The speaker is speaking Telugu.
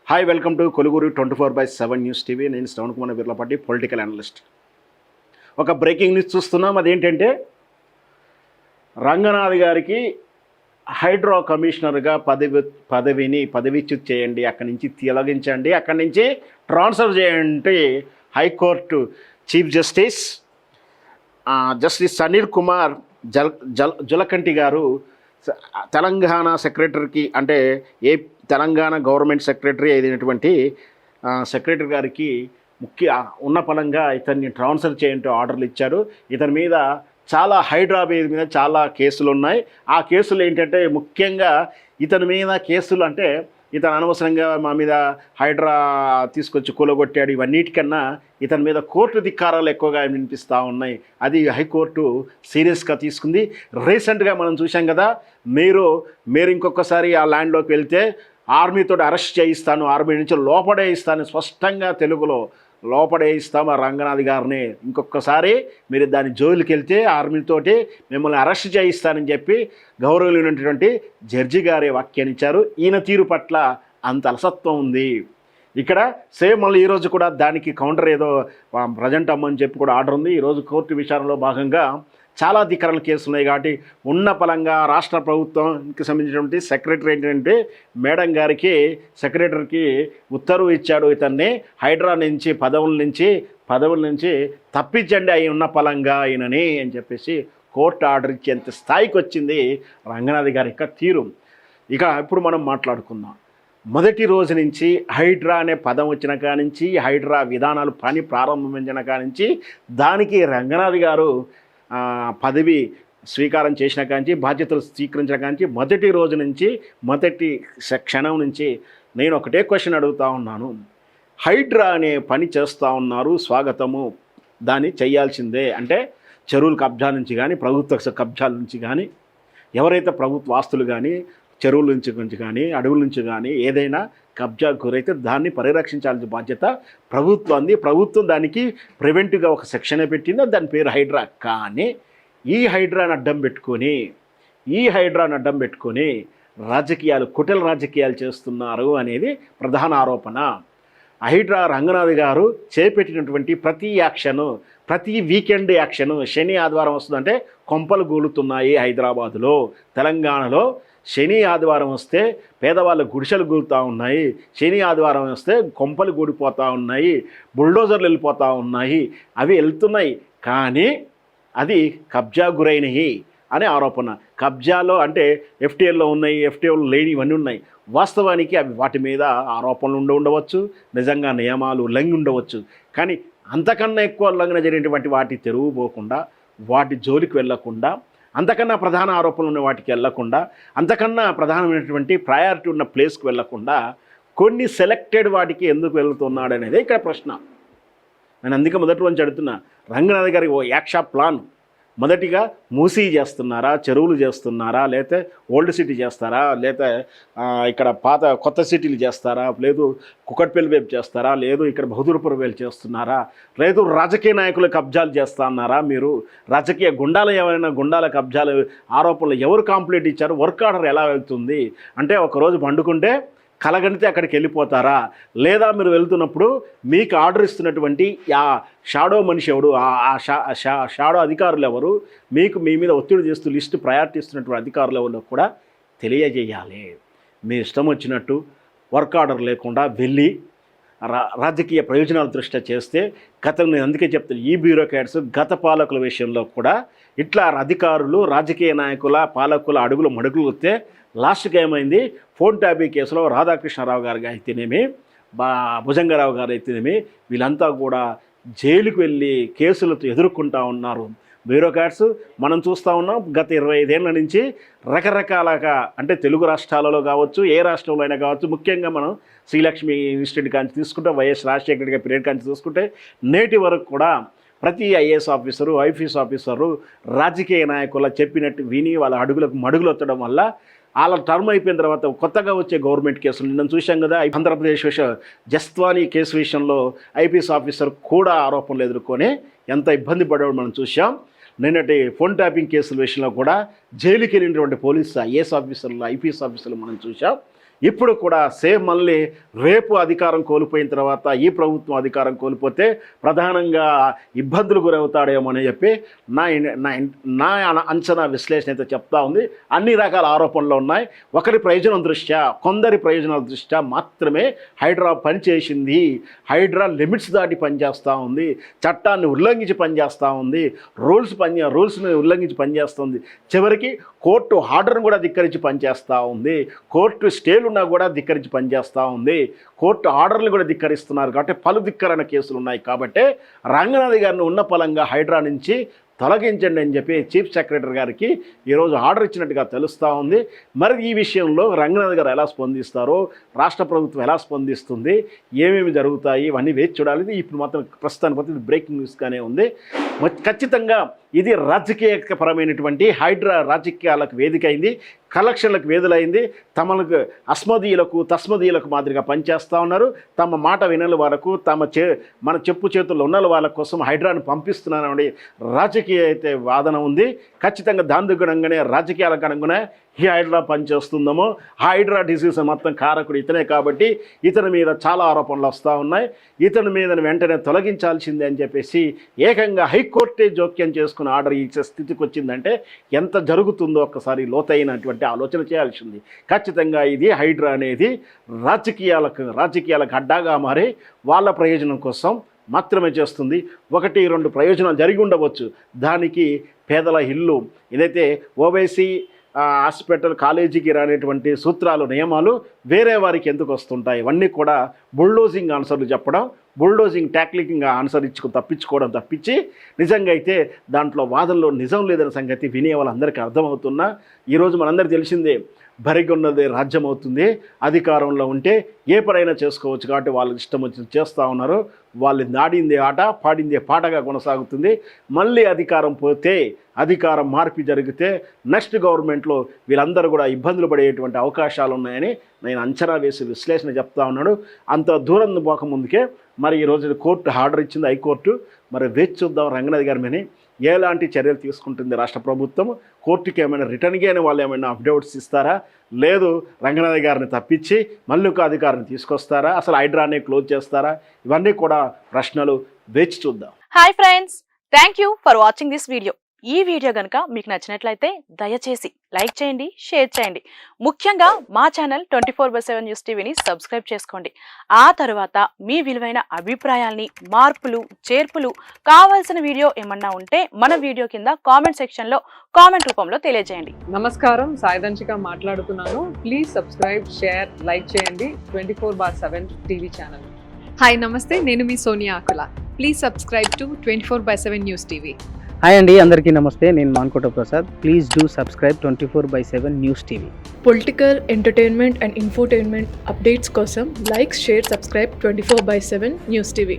హాయ్ వెల్కమ్ టు కొలుగురు 24/7 న్యూస్ టీవీ. నేను శ్రవణ్ కుమార్ విర్లపాటి, పొలిటికల్ అనలిస్ట్. ఒక బ్రేకింగ్ న్యూస్ చూస్తున్నాం. అదేంటంటే రంగనాథ్ గారికి హైడ్రా కమిషనర్గా పదవిచ్యుత్ చేయండి, అక్కడి నుంచి తొలగించండి, అక్కడి నుంచి ట్రాన్స్ఫర్ చేయండి. High court chief justice Anil Kumar Julakanti గారు తెలంగాణ సెక్రటరీకి, అంటే తెలంగాణ గవర్నమెంట్ సెక్రటరీ అయినటువంటి సెక్రటరీ గారికి ఉన్న పరంగా ఇతన్ని ట్రాన్స్ఫర్ చేయంటూ ఆర్డర్లు ఇచ్చారు. ఇతని మీద చాలా హైదరాబాద్ మీద చాలా కేసులు ఉన్నాయి. ఆ కేసులు ఏంటంటే ముఖ్యంగా ఇతని మీద కేసులు అంటే ఇతను అనవసరంగా మా మీద హైడ్రా తీసుకొచ్చి కూలగొట్టాడు, ఇవన్నిటికన్నా ఇతని మీద కోర్టు ధిక్కారాలు ఎక్కువగా వినిపిస్తూ ఉన్నాయి. అది హైకోర్టు సీరియస్గా తీసుకుంది. రీసెంట్గా మనం చూసాం కదా, మీరు ఇంకొకసారి ఆ ల్యాండ్లోకి వెళ్తే ఆర్మీతో అరెస్ట్ చేయిస్తాను, ఆర్మీ నుంచి లోపడేయిస్తాను, స్పష్టంగా తెలుగులో లోపడేయిస్తాం ఆ రంగనాథ్ గారిని, ఇంకొకసారి మీరు దాని జోలికి వెళ్తే ఆర్మీతోటి మిమ్మల్ని అరెస్ట్ చేయిస్తానని చెప్పి గౌరవమైనటువంటి జడ్జి గారే వ్యాఖ్యానించారు. ఈయన తీరు పట్ల అంత అలసత్వం ఉంది. ఇక్కడ సేమ్ మళ్ళీ ఈరోజు కూడా దానికి కౌంటర్ ఏదో ప్రజెంట్ అమ్మని చెప్పి కూడా ఆర్డర్ ఉంది. ఈరోజు కోర్టు విచారణలో భాగంగా చాలా ధిక్కరణ కేసులు ఉన్నాయి. కాబట్టి ఉన్న పలంగా రాష్ట్ర ప్రభుత్వంకి సంబంధించినటువంటి సెక్రటరీ ఏంటంటే మేడం గారికి, సెక్రటరీకి ఉత్తర్వు ఇచ్చాడు, ఇతన్ని హైడ్రా నుంచి పదవుల నుంచి తప్పించండి అయి ఉన్న పలంగా ఆయనని అని చెప్పేసి కోర్టు ఆర్డర్ ఇచ్చేంత స్థాయికి వచ్చింది రంగనాథ్ గారి యొక్క తీరు. ఇక ఇప్పుడు మనం మాట్లాడుకుందాం. మొదటి రోజు నుంచి హైడ్రా అనే పదం వచ్చిన కానించి, హైడ్రా విధానాలు పని ప్రారంభించిన కానించి, దానికి రంగనాథ్ గారు పదవి స్వీకారం చేసిన కాంచి, బాధ్యతలు స్వీకరించిన కాంచి, మొదటి రోజు నుంచి మొదటి క్షణం నుంచి నేను ఒకటే క్వశ్చన్ అడుగుతూ ఉన్నాను. హైడ్రా అనే పని చేస్తూ ఉన్నారు, స్వాగతము, దాన్ని చేయాల్సిందే. అంటే చెరువుల కబ్జా నుంచి కానీ, ప్రభుత్వ కబ్జాల నుంచి కానీ, ఎవరైతే ప్రభుత్వ ఆస్తులు కానీ, చెరువుల నుంచి కానీ, అడవుల నుంచి కానీ ఏదైనా కబ్జా గురైతే దాన్ని పరిరక్షించాల్సిన బాధ్యత ప్రభుత్వంది. ప్రభుత్వం దానికి ప్రివెంటివ్గా ఒక సెక్షనే పెట్టింది, దాని పేరు హైడ్రా. కానీ ఈ హైడ్రాను అడ్డం పెట్టుకొని రాజకీయాలు, కుటిల రాజకీయాలు చేస్తున్నారు అనేది ప్రధాన ఆరోపణ. హైడ్రా రంగనాథ్ గారు చేపట్టినటువంటి ప్రతి యాక్షను, ప్రతి వీకెండ్ యాక్షను, శని ఆదివారం వస్తుందంటే కొంపలు గూలుతున్నాయి హైదరాబాదులో. తెలంగాణలో శని ఆదివారం వస్తే పేదవాళ్ళ గుడిసెలు గూలుతూ ఉన్నాయి, శని ఆదివారం వస్తే కొంపలు గూడిపోతూ ఉన్నాయి, బుల్డోజర్లు వెళ్ళిపోతూ ఉన్నాయి. అవి వెళ్తున్నాయి కానీ అది కబ్జా గురైనవి అనే ఆరోపణ. కబ్జాలో అంటే ఎఫ్టీఎల్లో ఉన్నాయి, ఎఫ్టీఎల్లో లేని ఇవన్నీ ఉన్నాయి. వాస్తవానికి అవి వాటి మీద ఆరోపణలు ఉండవచ్చు, నిజంగా నియమాలు ఉల్లంఘన ఉండవచ్చు. కానీ అంతకన్నా ఎక్కువ ఉల్లంఘన జరిగినటువంటి వాటి తెరువు పోకుండా, వాటి జోలికి వెళ్లకుండా, అంతకన్నా ప్రధాన ఆరోపణలు ఉన్న వాటికి వెళ్లకుండా, అంతకన్నా ప్రధానమైనటువంటి ప్రయారిటీ ఉన్న ప్లేస్కి వెళ్లకుండా కొన్ని సెలెక్టెడ్ వాటికి ఎందుకు వెళ్తున్నాడు అనేది ఇక్కడ ప్రశ్న. నేను అందుకే మొదటి నుంచి అడుగుతున్నా, రంగనాథ్ గారి ఓ యాక్షా ప్లాన్ మొదటిగా మూసీ చేస్తున్నారా, చెరువులు చేస్తున్నారా, లేకపోతే ఓల్డ్ సిటీ చేస్తారా, లేకపోతే ఇక్కడ కొత్త సిటీలు చేస్తారా, లేదు కుకట్పల్లి వైపు చేస్తారా, లేదు ఇక్కడ బహదూర్పురం వైపు చేస్తున్నారా, లేదు రాజకీయ నాయకుల కబ్జాలు చేస్తా అన్నారా, మీరు రాజకీయ గుండాల కబ్జాలు ఆరోపణలు ఎవరు కంప్లీట్ ఇచ్చారు, వర్క్ ఆర్డర్ ఎలా వెళ్తుంది అంటే ఒకరోజు పండుకుంటే కలగనితే అక్కడికి వెళ్ళిపోతారా, లేదా మీరు వెళ్తున్నప్పుడు మీకు ఆర్డర్ ఇస్తున్నటువంటి ఆ షాడో మనిషి ఎవడు, షాడో అధికారులు ఎవరు, మీ మీద ఒత్తిడి చేస్తూ లిస్టు ప్రయారిటీ ఇస్తున్నటువంటి అధికారులు ఎవరు కూడా తెలియజేయాలి. మీ ఇష్టం వచ్చినట్టు వర్క్ ఆర్డర్ లేకుండా వెళ్ళి రాజకీయ ప్రయోజనాల దృష్ట్యా చేస్తే నేను అందుకే చెప్తాను, ఈ బ్యూరోక్రాట్స్ గత పాలకుల విషయంలో కూడా ఇట్లా అధికారులు, రాజకీయ నాయకుల, పాలకుల అడుగులు మడుగులు వస్తే లాస్ట్కి ఏమైంది, ఫోన్ ట్యాపింగ్ కేసులో రాధాకృష్ణారావు గారు అయితేనేమి, భుజంగరావు గారు అయితేనేమి, వీళ్ళంతా కూడా జైలుకు వెళ్ళి కేసులతో ఎదుర్కొంటూ ఉన్నారు. బ్యూరోక్రాట్స్ మనం చూస్తూ ఉన్నాం. గత 25 ఏళ్ల నుంచి రకరకాలుగా, అంటే తెలుగు రాష్ట్రాలలో కావచ్చు, ఏ రాష్ట్రంలో అయినా కావచ్చు, ముఖ్యంగా మనం శ్రీలక్ష్మి ఇన్స్టిట్యూట్ కాంచి తీసుకుంటే, వైఎస్ రాజశేఖర రెడ్డి పీరియడ్ కాంచి తీసుకుంటే నేటి వరకు కూడా ప్రతి ఐఏఎస్ ఆఫీసరు, ఐపీఎస్ ఆఫీసరు రాజకీయ నాయకుల చెప్పినట్టు విని వాళ్ళ అడుగులకు మడుగులు వత్తడం వల్ల వాళ్ళ టర్మ్ అయిపోయిన తర్వాత కొత్తగా వచ్చే గవర్నమెంట్ కేసులు నిన్న చూసాం కదా. ఆంధ్రప్రదేశ్ జస్వానీ కేసు విషయంలో ఐపీఎస్ ఆఫీసర్ కూడా ఆరోపణలు ఎదుర్కొని ఎంత ఇబ్బంది పడేవాడు మనం చూసాం. నిన్నటి ఫోన్ ట్యాపింగ్ కేసుల విషయంలో కూడా జైలుకి వెళ్ళినటువంటి పోలీసు ఐఏఎస్ ఆఫీసర్లు, ఐపీఎస్ ఆఫీసర్లు మనం చూసాం. ఇప్పుడు కూడా సేమ్ మళ్ళీ రేపు అధికారం కోల్పోయిన తర్వాత ఈ ప్రభుత్వం అధికారం కోల్పోతే ప్రధానంగా ఇబ్బందులు గురవుతాడేమో అని చెప్పి నా అంచనా విశ్లేషణ అయితే చెప్తా ఉంది. అన్ని రకాల ఆరోపణలు ఉన్నాయి. ఒకరి ప్రయోజనం దృష్ట్యా, కొందరి ప్రయోజనాల దృష్ట్యా మాత్రమే హైడ్రా పనిచేసింది. హైడ్రా లిమిట్స్ దాటి పనిచేస్తూ ఉంది, చట్టాన్ని ఉల్లంఘించి పనిచేస్తూ ఉంది, రూల్స్ని ఉల్లంఘించి పనిచేస్తుంది. చివరికి కోర్టు ఆర్డర్ను కూడా ధిక్కరించి పనిచేస్తూ ఉంది, కోర్టు స్టేలున్నా కూడా ధిక్కరించి పనిచేస్తూ ఉంది, కోర్టు ఆర్డర్లు కూడా ధిక్కరిస్తున్నారు. కాబట్టి పలు ధిక్కరణ కేసులు ఉన్నాయి. కాబట్టి రంగనాథ్ గారిని ఉన్న పలంగా హైడ్రా నుంచి తొలగించండి అని చెప్పి చీఫ్ సెక్రటరీ గారికి ఈరోజు ఆర్డర్ ఇచ్చినట్టుగా తెలుస్తూ ఉంది. మరి ఈ విషయంలో రంగనాథ్ గారు ఎలా స్పందిస్తారో, రాష్ట్ర ప్రభుత్వం ఎలా స్పందిస్తుంది, ఏమేమి జరుగుతాయి, ఇవన్నీ వేచి చూడాలి. ఇప్పుడు మాత్రం ప్రస్తుతానికి పోతే ఇది బ్రేకింగ్ న్యూస్గానే ఉంది. ఖచ్చితంగా ఇది రాజకీయపరమైనటువంటి హైడ్రా రాజకీయాలకు వేదిక అయింది, కలెక్షన్లకు వేదులైంది. తమకు అస్మదీయులకు తస్మదీయులకు మాదిరిగా పనిచేస్తూ ఉన్నారు. తమ మాట వినని వాళ్ళకు, మన చెప్పు చేతుల్లో ఉన్న వాళ్ళ కోసం హైడ్రాను పంపిస్తున్నారని రాజకీయ అయితే వాదన ఉంది. ఖచ్చితంగా దాందుగుణంగానే రాజకీయాలకు అనుగుణంగా ఈ హైడ్రా పనిచేస్తుందేమో. హైడ్రా డిసీజ్ మొత్తం కారకుడు ఇతనే కాబట్టి ఇతని మీద చాలా ఆరోపణలు వస్తూ ఉన్నాయి. ఇతని మీద వెంటనే తొలగించాల్సిందే అని చెప్పేసి ఏకంగా హైకోర్టే జోక్యం చేసుకుని ఆర్డర్ ఇచ్చే స్థితికి వచ్చిందంటే ఎంత జరుగుతుందో ఒక్కసారి లోతైనటువంటి ఆలోచన చేయాల్సింది. ఖచ్చితంగా ఇది హైడ్రా అనేది రాజకీయాలకు అడ్డాగా మారి వాళ్ళ ప్రయోజనం కోసం మాత్రమే చేస్తుంది. 1-2 ప్రయోజనాలు జరిగి ఉండవచ్చు. దానికి పేదల ఇల్లు, ఏదైతే ఓవైసీ హాస్పిటల్ కాలేజీకి రానేటువంటి సూత్రాలు నియమాలు వేరే వారికి ఎందుకు వస్తుంటాయి, ఇవన్నీ కూడా బుల్డోజింగ్ ఆన్సర్లు చెప్పడం, బుల్డోజింగ్ టాక్లింగ్ ఆన్సర్ తప్పించుకోవడం తప్పించి నిజంగా అయితే దాంట్లో వాదనలో నిజం లేదనే సంగతి వినే వాళ్ళందరికీ అర్థమవుతున్నా ఈరోజు మనందరికీ తెలిసిందే, బరిగొన్నదే రాజ్యం అవుతుంది. అధికారంలో ఉంటే ఏ పనైనా చేసుకోవచ్చు కాబట్టి వాళ్ళకి ఇష్టం వచ్చింది చేస్తూ ఉన్నారు. వాళ్ళు నాడిందే ఆట, పాడిందే పాటగా కొనసాగుతుంది. మళ్ళీ అధికారం పోతే, అధికారం మార్పు జరిగితే నెక్స్ట్ గవర్నమెంట్లో వీళ్ళందరూ కూడా ఇబ్బందులు పడేటువంటి అవకాశాలు ఉన్నాయని నేను అంచనా వేసి విశ్లేషణ చెప్తా ఉన్నాడు. అంత దూరం పోకముందుకే మరి ఈరోజు కోర్టు ఆర్డర్ ఇచ్చింది, హైకోర్టు. మరి వేచి చూద్దాం రంగనాథ్ గారి మీద ఎలాంటి చర్యలు తీసుకుంటుంది రాష్ట్ర ప్రభుత్వం. కోర్టుకి ఏమైనా రిటర్న్గా వాళ్ళు ఏమైనా అప్డేట్స్ ఇస్తారా, లేదు రంగనాథ్ గారిని తప్పించి మళ్ళీ ఒక అధికారిని తీసుకొస్తారా, అసలు హైడ్రానే క్లోజ్ చేస్తారా, ఇవన్నీ కూడా ప్రశ్నలు. వేచి చూద్దాం. Hi friends, thank you for watching this video. ఈ వీడియో కనుక మీకు నచ్చినట్లయితే దయచేసి లైక్ చేయండి, షేర్ చేయండి. ముఖ్యంగా మా ఛానల్ 24/7 న్యూస్ టీవీని సబ్స్క్రైబ్ చేసుకోండి. ఆ తర్వాత మీ విలువైన అభిప్రాయాల్ని, మార్పులు, చేర్పులు, కావాల్సిన వీడియో ఏమన్నా ఉంటే మన వీడియో కింద కామెంట్ సెక్షన్లో కామెంట్ రూపంలో తెలియజేయండి. నమస్కారం, సాయిదంచిక మాట్లాడుతున్నాను. ప్లీజ్ సబ్స్క్రైబ్, షేర్, లైక్ చేయండి 24/7 టీవీ ఛానల్. హాయ్ నమస్తే, నేను మీ Sonia Akula. Please subscribe to 24/7 news TV. Hi అండి, అందరికీ నమస్తే. నేను Mankota Prasad. Please do subscribe 24/7 news TV. Political, entertainment and infotainment updates కోసం like, share, subscribe 24/7 news TV.